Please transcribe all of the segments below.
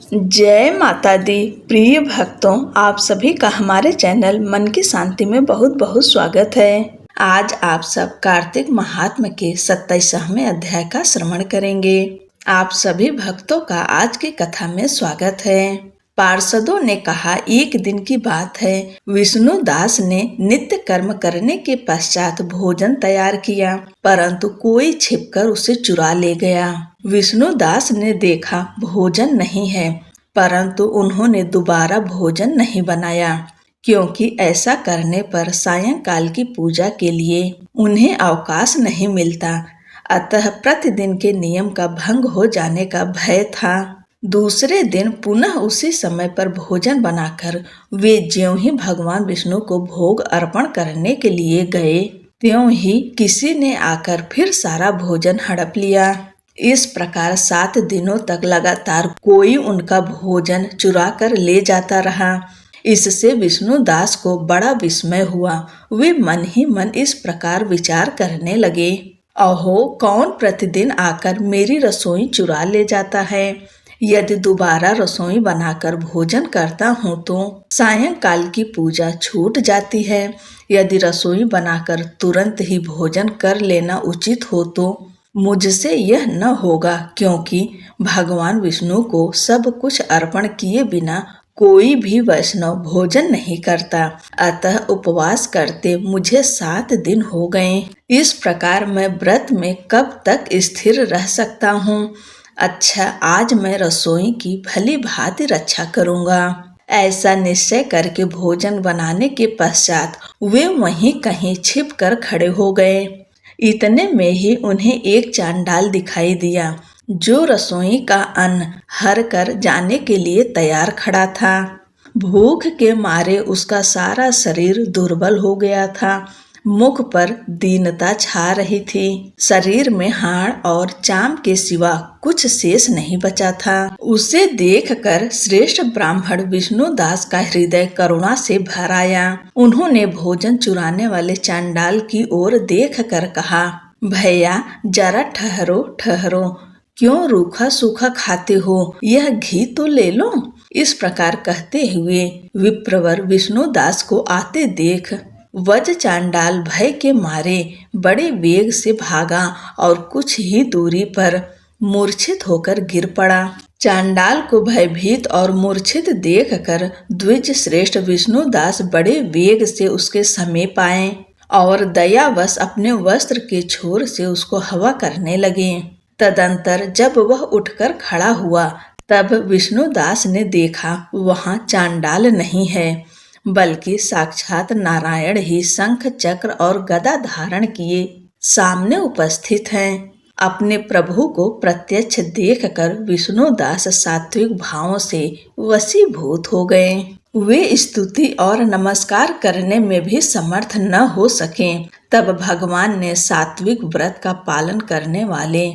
जय माता दी। प्रिय भक्तों, आप सभी का हमारे चैनल मन की शांति में बहुत बहुत स्वागत है। आज आप सब कार्तिक महात्म्य के 27वें अध्याय का श्रवण करेंगे। आप सभी भक्तों का आज की कथा में स्वागत है। पार्षदों ने कहा, एक दिन की बात है, विष्णु दास ने नित्य कर्म करने के पश्चात भोजन तैयार किया, परंतु कोई छिपकर उसे चुरा ले गया। विष्णु दास ने देखा भोजन नहीं है, परंतु उन्होंने दोबारा भोजन नहीं बनाया, क्योंकि ऐसा करने पर सायंकाल की पूजा के लिए उन्हें अवकाश नहीं मिलता। अतः प्रतिदिन के नियम का भंग हो जाने का भय था। दूसरे दिन पुनः उसी समय पर भोजन बनाकर वे ज्यों ही भगवान विष्णु को भोग अर्पण करने के लिए गए, त्यों ही किसी ने आकर फिर सारा भोजन हड़प लिया। इस प्रकार 7 दिनों तक लगातार कोई उनका भोजन चुरा कर ले जाता रहा। इससे विष्णु दास को बड़ा विस्मय हुआ। वे मन ही मन इस प्रकार विचार करने लगे, अहो, कौन प्रतिदिन आकर मेरी रसोई चुरा ले जाता है। यदि दोबारा रसोई बनाकर भोजन करता हूँ तो सायंकाल की पूजा छूट जाती है। यदि रसोई बनाकर तुरंत ही भोजन कर लेना उचित हो तो मुझसे यह न होगा, क्योंकि भगवान विष्णु को सब कुछ अर्पण किए बिना कोई भी वैष्णव भोजन नहीं करता। अतः उपवास करते मुझे 7 दिन हो गए। इस प्रकार मैं व्रत में कब तक स्थिर रह सकता हूँ। अच्छा, आज मैं रसोई की भली भांति रक्षा करूँगा। ऐसा निश्चय करके भोजन बनाने के पश्चात वे वहीं कहीं छिप कर खड़े हो गए। इतने में ही उन्हें एक चांडाल दिखाई दिया, जो रसोई का अन्न हर कर जाने के लिए तैयार खड़ा था। भूख के मारे उसका सारा शरीर दुर्बल हो गया था। मुख पर दीनता छा रही थी। शरीर में हाड़ और चाम के सिवा कुछ शेष नहीं बचा था। उसे देखकर श्रेष्ठ ब्राह्मण विष्णु दास का हृदय करुणा से भर आया। उन्होंने भोजन चुराने वाले चांडाल की ओर देखकर कहा, भैया, जरा ठहरो ठहरो, क्यों रूखा सूखा खाते हो, यह घी तो ले लो। इस प्रकार कहते हुए विप्रवर विष्णु दास को आते देख वज चांडाल भय के मारे बड़े वेग से भागा और कुछ ही दूरी पर मूर्छित होकर गिर पड़ा। चांडाल को भयभीत और मूर्छित देखकर द्विज श्रेष्ठ विष्णु दास बड़े वेग से उसके समीप आए और दयावश अपने वस्त्र के छोर से उसको हवा करने लगे। तदंतर जब वह उठकर खड़ा हुआ, तब विष्णु दास ने देखा वहां चांडाल नहीं है, बल्कि साक्षात नारायण ही शंख चक्र और गदा धारण किए सामने उपस्थित हैं। अपने प्रभु को प्रत्यक्ष देखकर विष्णु दास सात्विक भावों से वशीभूत हो गए। वे स्तुति और नमस्कार करने में भी समर्थ न हो सके। तब भगवान ने सात्विक व्रत का पालन करने वाले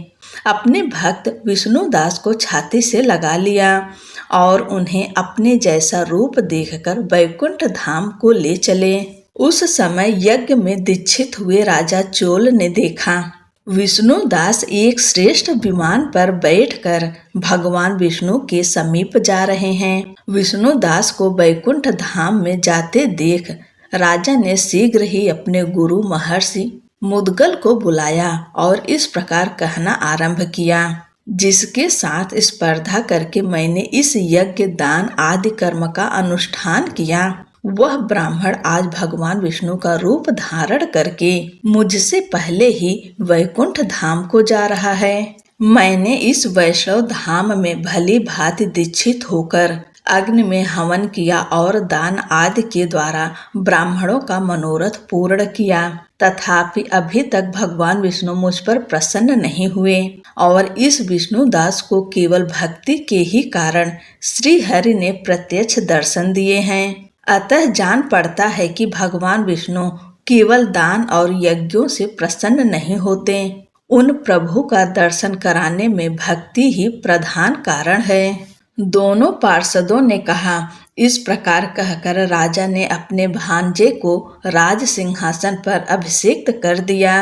अपने भक्त विष्णु दास को छाती से लगा लिया और उन्हें अपने जैसा रूप देखकर वैकुंठ धाम को ले चले। उस समय यज्ञ में दीक्षित हुए राजा चोल ने देखा विष्णु दास एक श्रेष्ठ विमान पर बैठकर भगवान विष्णु के समीप जा रहे हैं। विष्णु दास को वैकुंठ धाम में जाते देख राजा ने शीघ्र ही अपने गुरु महर्षि मुद्गल को बुलाया और इस प्रकार कहना आरंभ किया, जिसके साथ स्पर्धा करके मैंने इस यज्ञ दान आदि कर्म का अनुष्ठान किया, वह ब्राह्मण आज भगवान विष्णु का रूप धारण करके मुझसे पहले ही वैकुंठ धाम को जा रहा है। मैंने इस वैष्णव धाम में भली भांति दीक्षित होकर अग्नि में हवन किया और दान आदि के द्वारा ब्राह्मणों का मनोरथ पूर्ण किया, तथापि अभी तक भगवान विष्णु मुझ पर प्रसन्न नहीं हुए और इस विष्णु दास को केवल भक्ति के ही कारण श्री हरि ने प्रत्यक्ष दर्शन दिए हैं। अतः जान पड़ता है कि भगवान विष्णु केवल दान और यज्ञों से प्रसन्न नहीं होते। उन प्रभु का दर्शन कराने में भक्ति ही प्रधान कारण है। दोनों पार्षदों ने कहा। इस प्रकार कहकर राजा ने अपने भांजे को राज सिंहासन पर अभिषिक्त कर दिया।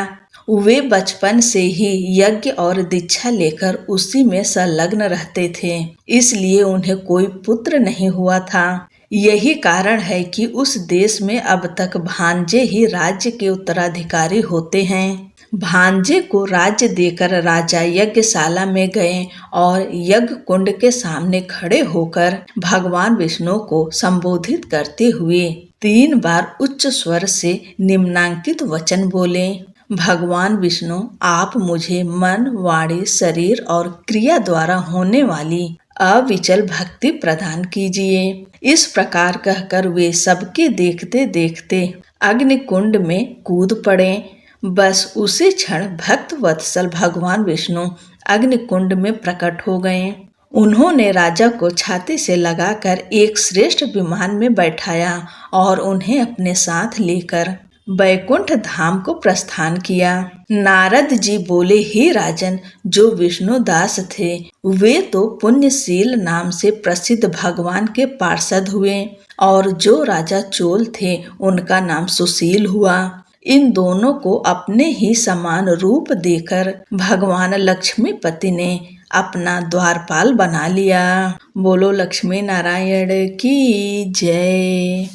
वे बचपन से ही यज्ञ और दीक्षा लेकर उसी में संलग्न रहते थे, इसलिए उन्हें कोई पुत्र नहीं हुआ था। यही कारण है कि उस देश में अब तक भांजे ही राज्य के उत्तराधिकारी होते हैं। भांजे को राज्य देकर राजा यज्ञशाला में गए और यज्ञ कुंड के सामने खड़े होकर भगवान विष्णु को संबोधित करते हुए 3 बार उच्च स्वर से निम्नांकित वचन बोले। भगवान विष्णु, आप मुझे मन, वाणी, शरीर और क्रिया द्वारा होने वाली अविचल भक्ति प्रदान कीजिए। इस प्रकार कहकर वे सबके देखते देखते अग्नि कुंड में कूद पड़े। बस उसी क्षण भक्त वत्सल भगवान विष्णु अग्नि कुंड में प्रकट हो गए। उन्होंने राजा को छाती से लगाकर एक श्रेष्ठ विमान में बैठाया और उन्हें अपने साथ लेकर बैकुंठ धाम को प्रस्थान किया। नारद जी बोले, हे राजन, जो विष्णुदास थे वे तो पुण्यशील नाम से प्रसिद्ध भगवान के पार्षद हुए और जो राजा चोल थे उनका नाम सुशील हुआ। इन दोनों को अपने ही समान रूप देकर भगवान लक्ष्मीपति ने अपना द्वारपाल बना लिया। बोलो लक्ष्मी नारायण की जय।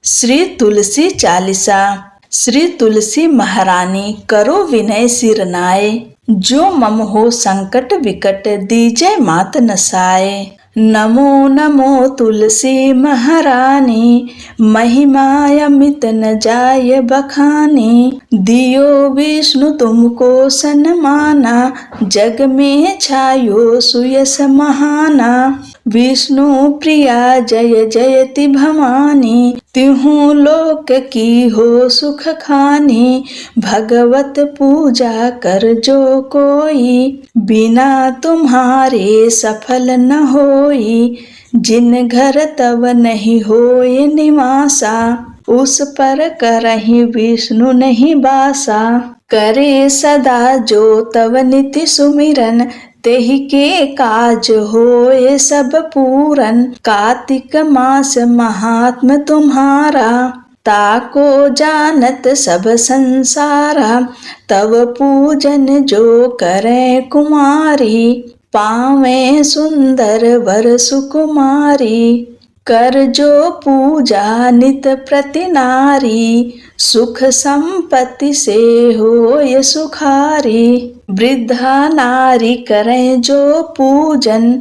श्री तुलसी चालीसा। श्री तुलसी महारानी करो विनय सिर नाय, जो मम हो संकट विकट दीजय मात नसाए। नमो नमो तुलसी महारानी, महिमा अमित न जाय बखानी। दियो विष्णु तुमको सन्माना, जग में छायो सुयस महाना। विष्णु प्रिया जय जयति भवानी, तिहु लोक की हो सुख खानी। भगवत पूजा कर जो कोई, बिना तुम्हारे सफल न होई। जिन घर तब नहीं होए निवासा, उस पर करहि विष्णु नहीं बासा। करे सदा जो तब नित्य सुमिरन, तेहि के काज होए सब पूरन। कार्तिक मास महात्म तुम्हारा, ताको जानत सब संसारा। तब पूजन जो करे कुमारी, पावे सुंदर वर सुकुमारी। कर जो पूजा नित प्रति नारी, सुख संपत्ति से होय सुखारी। वृद्धा नारी करें जो पूजन,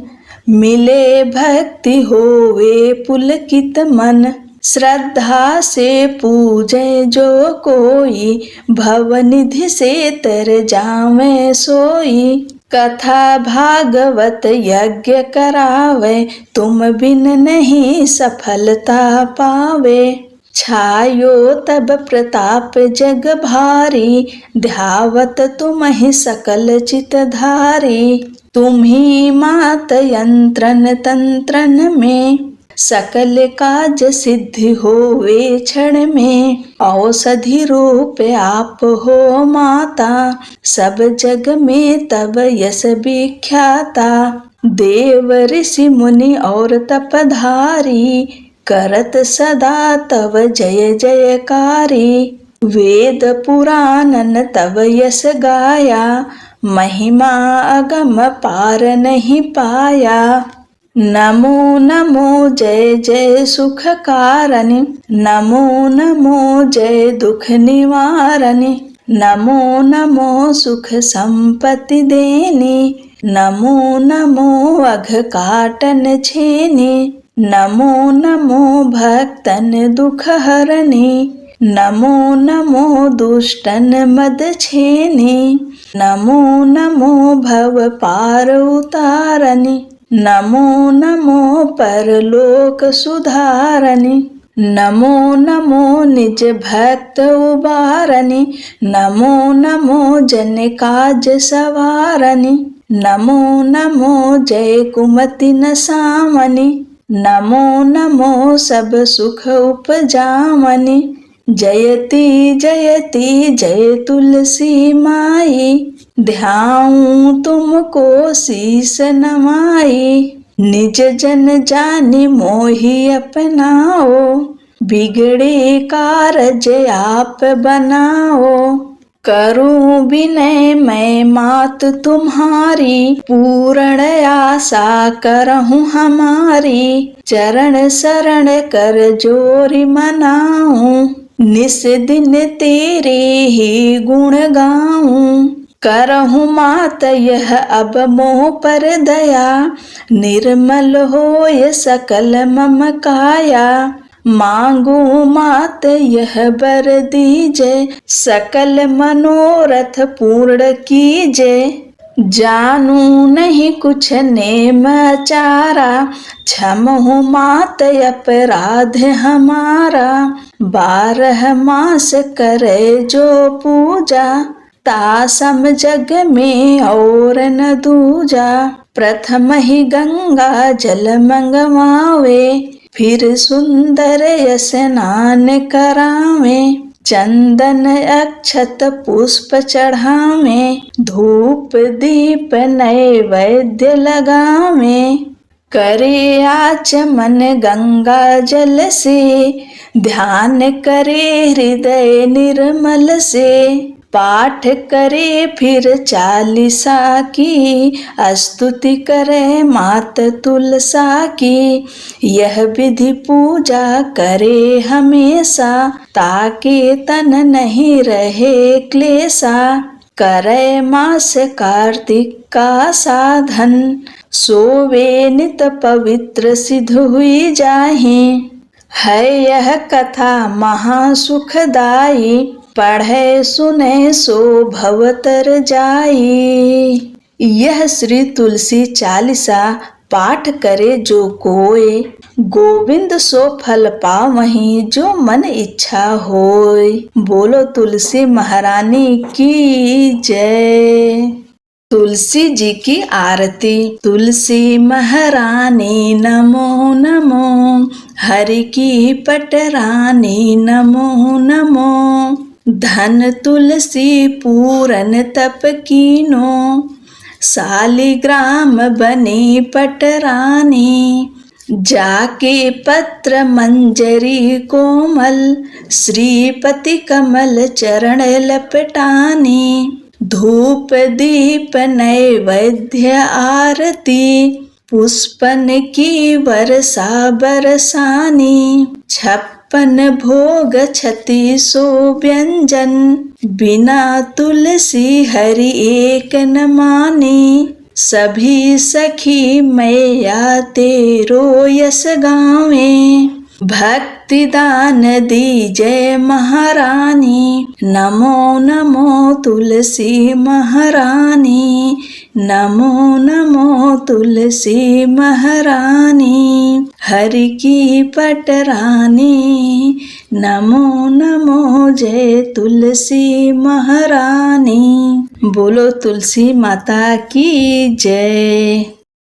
मिले भक्ति होवे पुलकित मन। श्रद्धा से पूजे जो कोई, भवनिधि से तर जावे सोई। कथा भागवत यज्ञ करावे, तुम बिन नहीं सफलता पावे। छायो तब प्रताप जग भारी, ध्यावत तुम ही सकल चित धारी। तुम ही मात यंत्रन तंत्रन में, सकल काज सिद्धि होवे क्षण में। औषधि रूप आप हो माता, सब जग में तब यश विख्याता। देव ऋषि मुनि और तपधारी, करत सदा तव जय जयकारी। वेद पुराणन तव यश गाया, महिमा अगम पार नहीं पाया। नमो नमो जय जय सुख कारणी, नमो नमो जय दुख निवारणी। नमो नमो सुख संपत्ति देनी, नमो नमो अघ काटन छेनी। नमो नमो भक्तन दुख हरणी, नमो नमो दुष्टन मद छेनी। नमो नमो भव पार उतारणी, नमो नमो परलोक सुधारणी। नमो नमो निज भक्त उबारणी, नमो नमो जन काज सवारणी। नमो नमो जय कुमति नसामनी, नमो नमो सब सुख उपजामनी। जयति जयति जय तुलसी माई, ध्याऊं तुमको शीस नमाई। निज जन जानि मोहि अपनाओ, बिगड़े कारज आप बनाओ। करूं विनय मैं मात तुम्हारी, पूर्ण आशा करहूं हमारी। चरण शरण कर जोरी मनाऊं, निस दिन तेरे ही गुण गाऊं। करहूं मात यह अब मोह पर दया, निर्मल होय सकल मम काया। मांगू मात यह बर दीजे, सकल मनोरथ पूर्ण कीजे। जानू नहीं कुछ नेम आचारा, क्षमहु मात अपराध हमारा। 12 मास करे जो पूजा, तासम जग में और न दूजा। प्रथम ही गंगा जल मंगवावे, फिर सुंदर स्नान करावे। चंदन अक्षत पुष्प चढ़ावे, धूप दीप नैवेद्य लगावे। करे आचमन गंगा जल से, ध्यान करे हृदय निर्मल से। पाठ करे फिर 40 की, स्तुति करे मात तुलसा की। यह विधि पूजा करे हमेशा, ताकि तन नहीं रहे क्लेशा। करे मास कार्तिक का साधन, सोवे नित पवित्र सिद्ध हुई जाहि। है यह कथा महासुखदाई, पढ़े सुने सो भवतर जाई। यह श्री तुलसी चालीसा पाठ करे जो कोय, गोविंद सो फल पावहीं जो मन इच्छा होय। बोलो तुलसी महारानी की जय। तुलसी जी की आरती। तुलसी महारानी नमो नमो, हरि की पटरानी नमो नमो। धन तुलसी पूरन तप कीनो, शालिग्राम बनी पटरानी। जाके पत्र मंजरी कोमल, श्रीपति कमल चरण लपटानी। धूप दीप नैवेद्य आरती, पुष्पन की वर्षा बरसानी। 56 भोग 3600 व्यंजन, बिना तुलसी हरि एक न मानी। सभी सखी मैया तेरो यश गावे, भक्ति दान दीजय महारानी। नमो नमो तुलसी महारानी, नमो नमो तुलसी महारानी। हरि की पटरानी, नमो नमो जय तुलसी महारानी। बोलो तुलसी माता की जय।